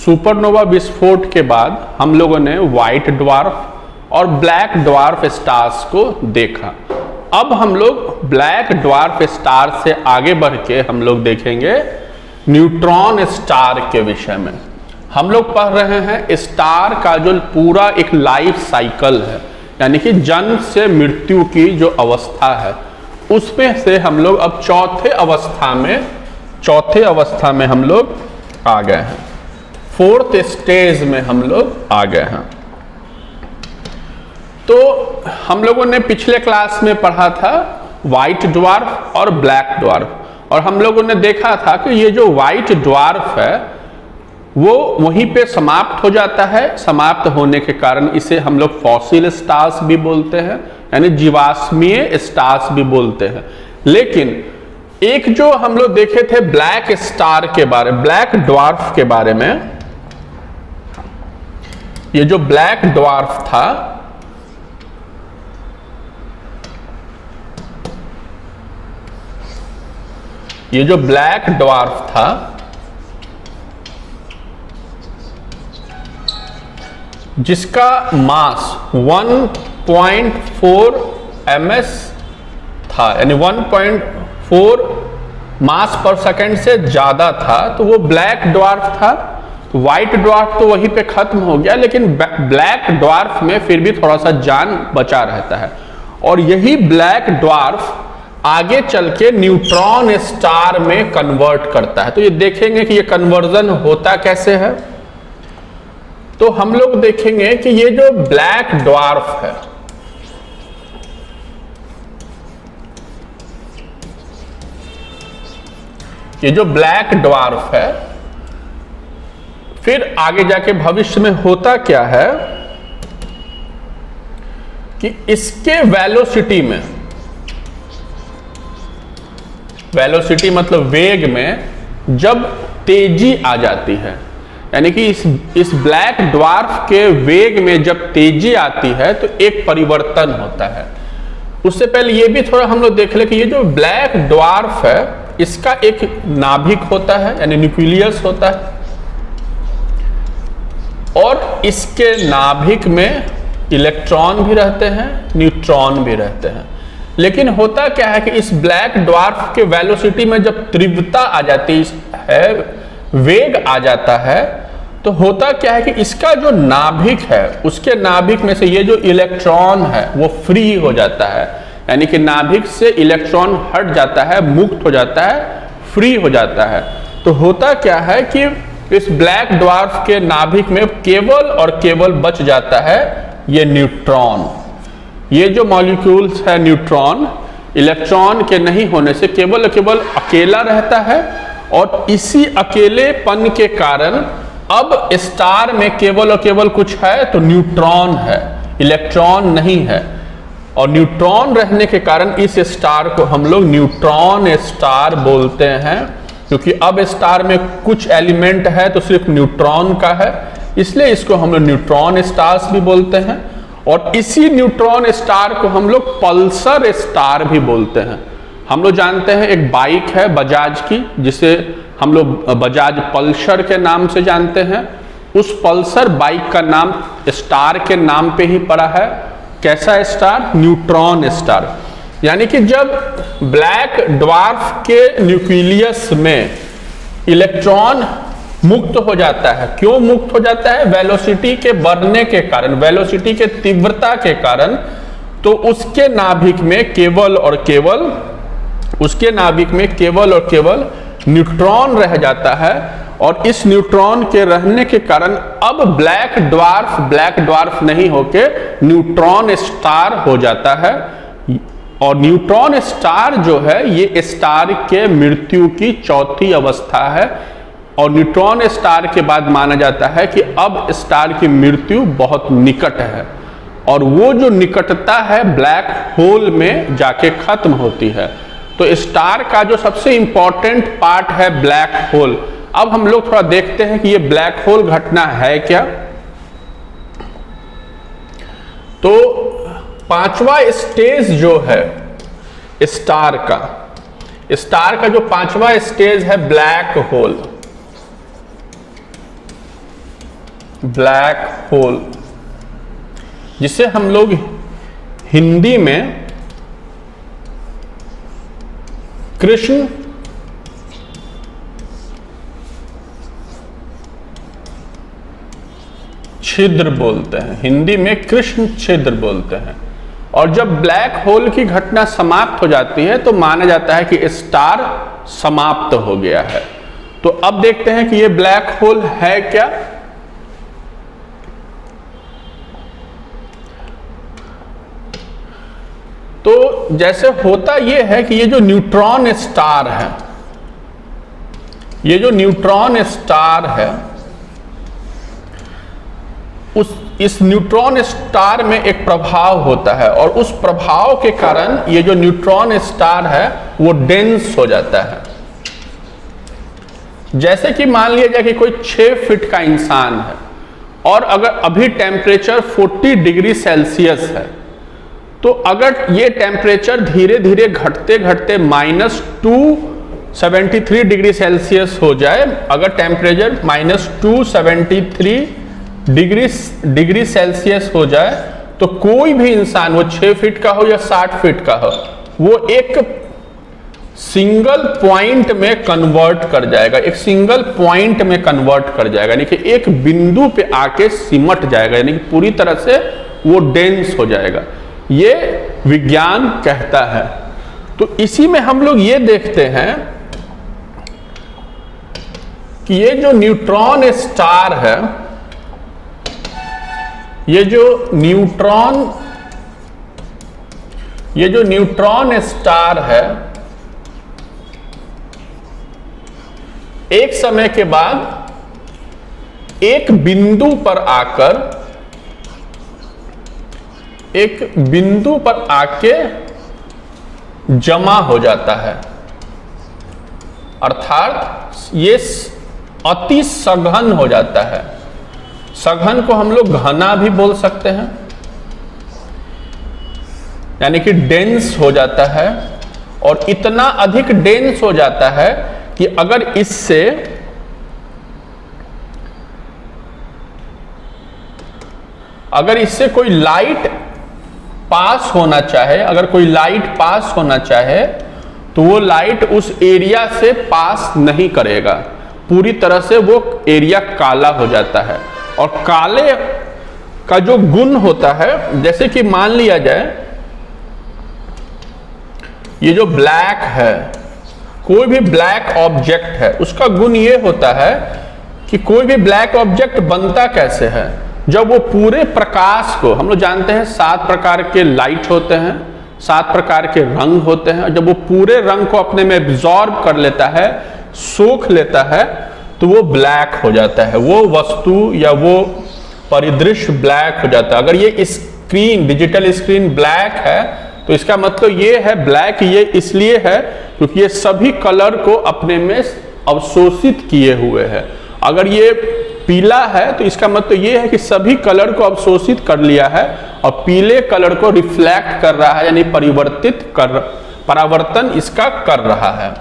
Supernova विस्फोट के बाद हम लोगों ने व्हाइट ड्वार्फ और ब्लैक ड्वार्फ स्टार्स को देखा। अब हम लोग ब्लैक ड्वार्फ स्टार से आगे बढ़ के हम लोग देखेंगे न्यूट्रॉन स्टार के विषय में। हम लोग पढ़ रहे हैं स्टार का जो पूरा एक लाइफ साइकिल है, यानी कि जन्म से मृत्यु की जो अवस्था है, उसमें से हम लोग अब चौथे अवस्था में हम लोग आ गए हैं। फोर्थ स्टेज में हम लोग आ गए हैं। तो हम लोगों ने पिछले क्लास में पढ़ा था व्हाइट ड्वार्फ और ब्लैक ड्वार्फ, और हम लोगों ने देखा था कि ये जो व्हाइट ड्वार्फ है वो वहीं पे समाप्त हो जाता है। समाप्त होने के कारण इसे हम लोग फॉसिल स्टार्स भी बोलते हैं, यानी जीवाश्मीय स्टार्स भी बोलते हैं। लेकिन एक जो हम लोग देखे थे ब्लैक स्टार के बारे में, ब्लैक ड्वार्फ के बारे में, ये जो ब्लैक ड्वार्फ था जिसका मास 1.4 ms था, यानी 1.4 मास पर सेकंड से ज्यादा था, तो वो ब्लैक ड्वार्फ था। व्हाइट ड्वार्फ तो वहीं पे खत्म हो गया, लेकिन ब्लैक ड्वार्फ में फिर भी थोड़ा सा जान बचा रहता है। और यही ब्लैक ड्वार्फ आगे चल के न्यूट्रॉन स्टार में कन्वर्ट करता है। तो ये देखेंगे कि ये कन्वर्जन होता कैसे है। तो हम लोग देखेंगे कि ये जो ब्लैक ड्वार्फ है, ये जो ब्लैक ड्वार्फ है, फिर आगे जाके भविष्य में होता क्या है कि इसके वेलोसिटी मतलब वेग में जब तेजी आ जाती है, यानी कि इस ब्लैक ड्वार्फ के वेग में जब तेजी आती है तो एक परिवर्तन होता है। उससे पहले ये भी थोड़ा हम लोग देख ले कि ये जो ब्लैक ड्वार्फ है इसका एक नाभिक होता है, यानी न्यूक्लियस होता है, और इसके नाभिक में इलेक्ट्रॉन भी रहते हैं, न्यूट्रॉन भी रहते हैं। लेकिन होता क्या है कि इस ब्लैक ड्वार्फ के वेलोसिटी में जब तीव्रता आ जाती है, वेग आ जाता है, तो होता क्या है कि इसका जो नाभिक है, उसके नाभिक में से ये जो इलेक्ट्रॉन है वो फ्री हो जाता है, यानी कि नाभिक से इलेक्ट्रॉन हट जाता है, मुक्त हो जाता है, फ्री हो जाता है। तो होता क्या है कि इस ब्लैक ड्वार्फ के नाभिक में केवल और केवल बच जाता है ये न्यूट्रॉन। ये जो मॉलिक्यूल्स है न्यूट्रॉन, इलेक्ट्रॉन के नहीं होने से केवल और केवल अकेला रहता है, और इसी अकेलेपन के कारण अब स्टार में केवल और केवल कुछ है तो न्यूट्रॉन है, इलेक्ट्रॉन नहीं है। और न्यूट्रॉन रहने के कारण इस स्टार को हम लोग न्यूट्रॉन स्टार बोलते हैं, क्योंकि अब स्टार में कुछ एलिमेंट है तो सिर्फ न्यूट्रॉन का है, इसलिए इसको हम लोग न्यूट्रॉन स्टार्स भी बोलते हैं। और इसी न्यूट्रॉन स्टार को हम लोग पल्सर स्टार भी बोलते हैं। हम लोग जानते हैं एक बाइक है बजाज की, जिसे हम लोग बजाज पल्सर के नाम से जानते हैं। उस पल्सर बाइक का नाम स्टार के नाम पे ही पड़ा है। कैसा स्टार? Neutron star. यानी कि जब ब्लैक ड्वार्फ के न्यूक्लियस में इलेक्ट्रॉन मुक्त हो जाता है, क्यों मुक्त हो जाता है? वेलोसिटी के बढ़ने के कारण, वेलोसिटी के तीव्रता के कारण, तो उसके नाभिक में केवल और केवल न्यूट्रॉन रह जाता है। और इस न्यूट्रॉन के रहने के कारण अब ब्लैक ड्वार्फ नहीं होके न्यूट्रॉन स्टार हो जाता है। और न्यूट्रॉन स्टार जो है ये स्टार के मृत्यु की चौथी अवस्था है। और न्यूट्रॉन स्टार के बाद माना जाता है कि अब स्टार की मृत्यु बहुत निकट है, और वो जो निकटता है ब्लैक होल में जाके खत्म होती है। तो स्टार का जो सबसे इंपॉर्टेंट पार्ट है ब्लैक होल। अब हम लोग थोड़ा देखते हैं कि ये ब्लैक होल घटना है क्या। तो पांचवा स्टेज जो है स्टार का जो पांचवा स्टेज है ब्लैक होल। ब्लैक होल, जिसे हम लोग हिंदी में कृष्ण छिद्र बोलते हैं, हिंदी में कृष्ण छिद्र बोलते हैं। और जब ब्लैक होल की घटना समाप्त हो जाती है तो माना जाता है कि स्टार समाप्त हो गया है। तो अब देखते हैं कि ये ब्लैक होल है क्या। तो जैसे होता यह है कि ये जो न्यूट्रॉन स्टार है, ये जो न्यूट्रॉन स्टार है, इस न्यूट्रॉन स्टार में एक प्रभाव होता है और उस प्रभाव के कारण ये जो न्यूट्रॉन स्टार है वो डेंस हो जाता है। जैसे कि मान लिया जाए कि कोई 6 फीट का इंसान है और अगर अभी टेम्परेचर 40 डिग्री सेल्सियस है, तो अगर ये टेम्परेचर धीरे धीरे घटते घटते -273 डिग्री सेल्सियस हो जाए, अगर टेम्परेचर -273 डिग्री सेल्सियस हो जाए, तो कोई भी इंसान, वो 6 फीट का हो या 60 फीट का हो, वो एक सिंगल पॉइंट में कन्वर्ट कर जाएगा, एक सिंगल पॉइंट में कन्वर्ट कर जाएगा, यानी कि एक बिंदु पे आके सिमट जाएगा, यानी कि पूरी तरह से वो डेंस हो जाएगा, ये विज्ञान कहता है। तो इसी में हम लोग ये देखते हैं कि ये जो न्यूट्रॉन स्टार है, ये जो न्यूट्रॉन स्टार है, एक समय के बाद एक बिंदु पर आके जमा हो जाता है, अर्थात ये अति सघन हो जाता है। सघन को हम लोग घना भी बोल सकते हैं, यानी कि डेंस हो जाता है। और इतना अधिक डेंस हो जाता है कि अगर इससे कोई लाइट पास होना चाहे, अगर कोई लाइट पास होना चाहे, तो वो लाइट उस एरिया से पास नहीं करेगा, पूरी तरह से वो एरिया काला हो जाता है। और काले का जो गुण होता है, जैसे कि मान लिया जाए ये जो ब्लैक है, कोई भी ब्लैक ऑब्जेक्ट है, उसका गुण ये होता है कि कोई भी ब्लैक ऑब्जेक्ट बनता कैसे है, जब वो पूरे प्रकाश को, हम लोग जानते हैं 7 प्रकार के लाइट होते हैं, 7 प्रकार के रंग होते हैं, जब वो पूरे रंग को अपने में एब्जॉर्ब कर लेता है, सोख लेता है, तो वो ब्लैक हो जाता है, वो वस्तु या वो परिदृश्य ब्लैक हो जाता है। अगर ये स्क्रीन, डिजिटल स्क्रीन ब्लैक है, तो इसका मतलब ये है, ब्लैक ये इसलिए है क्योंकि ये सभी कलर को अपने में अवशोषित किए हुए है। अगर ये पीला है तो इसका मतलब ये है कि सभी कलर को अवशोषित कर लिया है और पीले कलर को रिफ्लेक्ट कर रहा है, यानी परावर्तन इसका कर रहा है।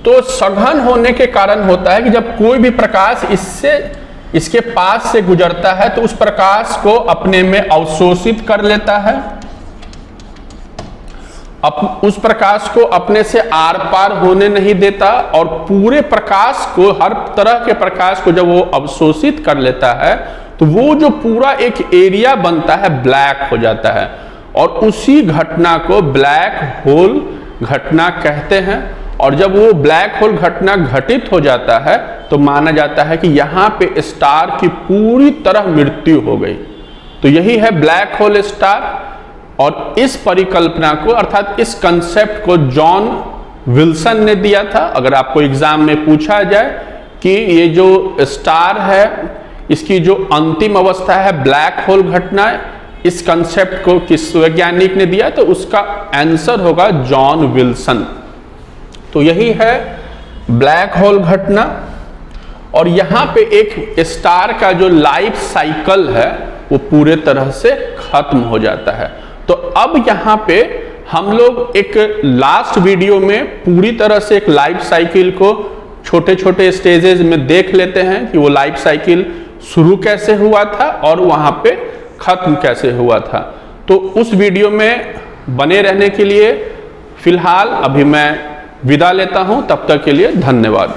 तो सघन होने के कारण होता है कि जब कोई भी प्रकाश इसके पास से गुजरता है तो उस प्रकाश को अपने में अवशोषित कर लेता है, उस प्रकाश को अपने से आर पार होने नहीं देता, और पूरे प्रकाश को, हर तरह के प्रकाश को जब वो अवशोषित कर लेता है तो वो जो पूरा एक एरिया बनता है ब्लैक हो जाता है। और उसी घटना को ब्लैक होल घटना कहते हैं। और जब वो ब्लैक होल घटना घटित हो जाता है तो माना जाता है कि यहाँ पे स्टार की पूरी तरह मृत्यु हो गई। तो यही है ब्लैक होल स्टार। और इस परिकल्पना को, अर्थात इस कंसेप्ट को जॉन विल्सन ने दिया था। अगर आपको एग्जाम में पूछा जाए कि ये जो स्टार है इसकी जो अंतिम अवस्था है ब्लैक होल घटना, इस कंसेप्ट को किस वैज्ञानिक ने दिया, तो उसका आंसर होगा जॉन विल्सन। तो यही है ब्लैक होल घटना। और यहाँ पे एक स्टार का जो लाइफ साइकिल है वो पूरे तरह से खत्म हो जाता है। तो अब यहाँ पे हम लोग एक लास्ट वीडियो में पूरी तरह से एक लाइफ साइकिल को छोटे छोटे स्टेजेस में देख लेते हैं कि वो लाइफ साइकिल शुरू कैसे हुआ था और वहाँ पे खत्म कैसे हुआ था। तो उस वीडियो में बने रहने के लिए फिलहाल अभी मैं विदा लेता हूँ, तब तक के लिए धन्यवाद।